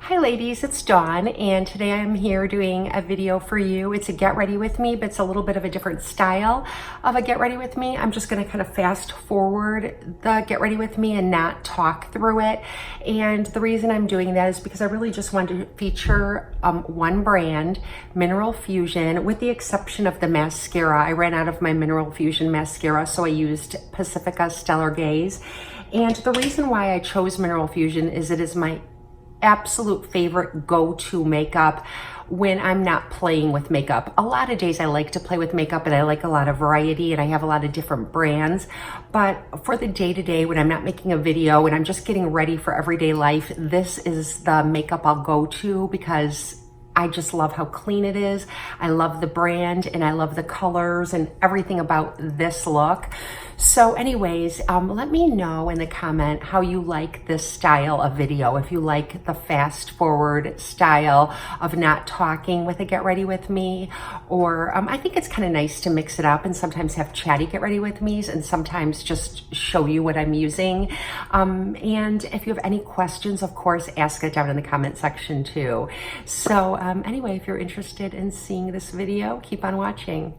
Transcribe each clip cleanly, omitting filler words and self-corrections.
Hi ladies, it's Dawn, and today I'm here doing a video for you. It's a get ready with me, but it's a little bit of a different style of a get ready with me. I'm just gonna kind of fast forward the get ready with me and not talk through it. And the reason I'm doing that is because I really just wanted to feature one brand, Mineral Fusion, with the exception of the mascara. I ran out of my Mineral Fusion mascara, so I used Pacifica Stellar Gaze. And the reason why I chose Mineral Fusion is it is my absolute favorite go-to makeup when I'm not playing with makeup. A lot of days I like to play with makeup and I like a lot of variety and I have a lot of different brands, but for the day-to-day when I'm not making a video and I'm just getting ready for everyday life, this is the makeup I'll go to because I just love how clean it is. I love the brand and I love the colors and everything about this look. So anyways, let me know in the comment how you like this style of video. If you like the fast forward style of not talking with a get ready with me, or I think it's kind of nice to mix it up and sometimes have chatty get ready with me's and sometimes just show you what I'm using. And if you have any questions, of course, ask it down in the comment section too. So anyway, if you're interested in seeing this video, keep on watching.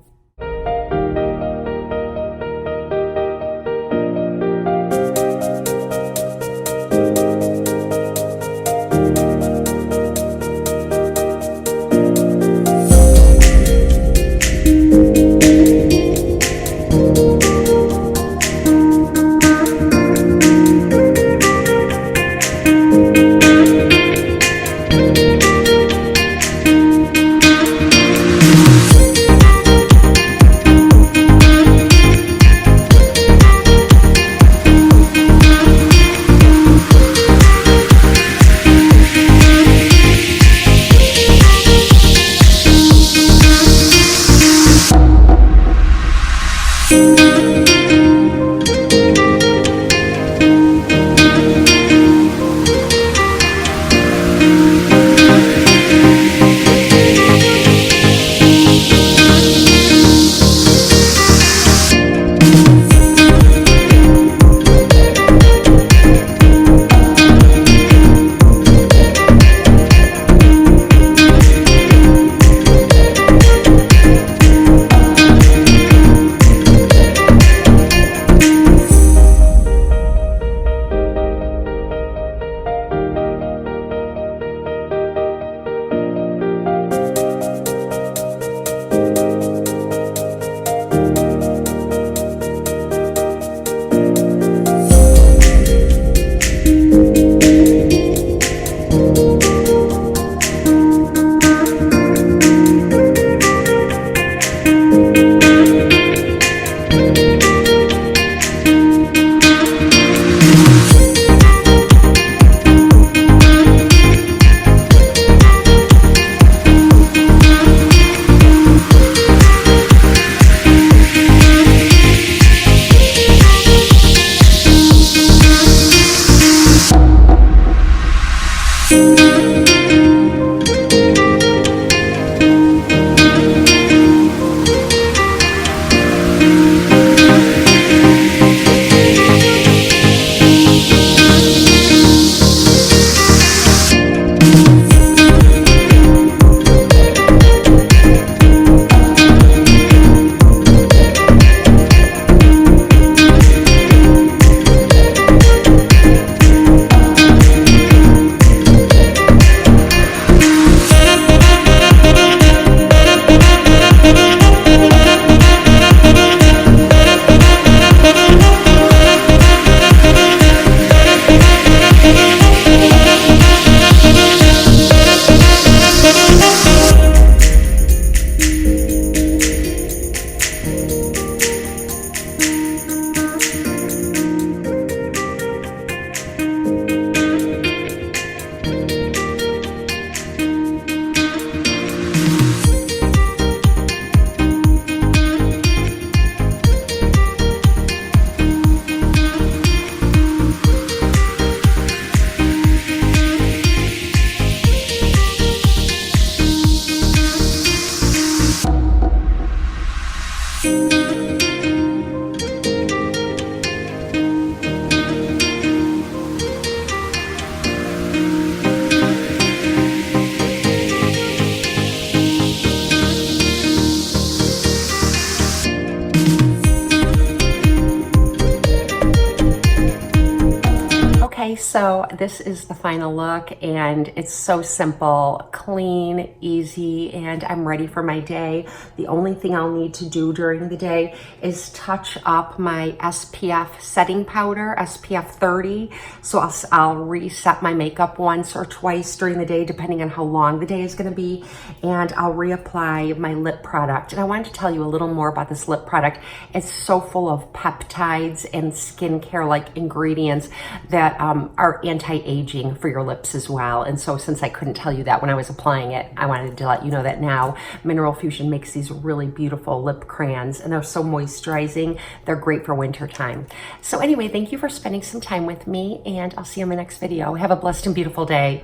So this is the final look, and it's so simple, clean, easy, and I'm ready for my day. The only thing I'll need to do during the day is touch up my SPF setting powder, SPF 30. So I'll reset my makeup once or twice during the day, depending on how long the day is gonna be, and I'll reapply my lip product. And I wanted to tell you a little more about this lip product. It's so full of peptides and skincare-like ingredients that are anti-aging for your lips as well. And so since I couldn't tell you that when I was applying it, I wanted to let you know that now. Mineral Fusion makes these really beautiful lip crayons, and they're so moisturizing. They're great for winter time. So anyway, thank you for spending some time with me, and I'll see you in my next video. Have a blessed and beautiful day.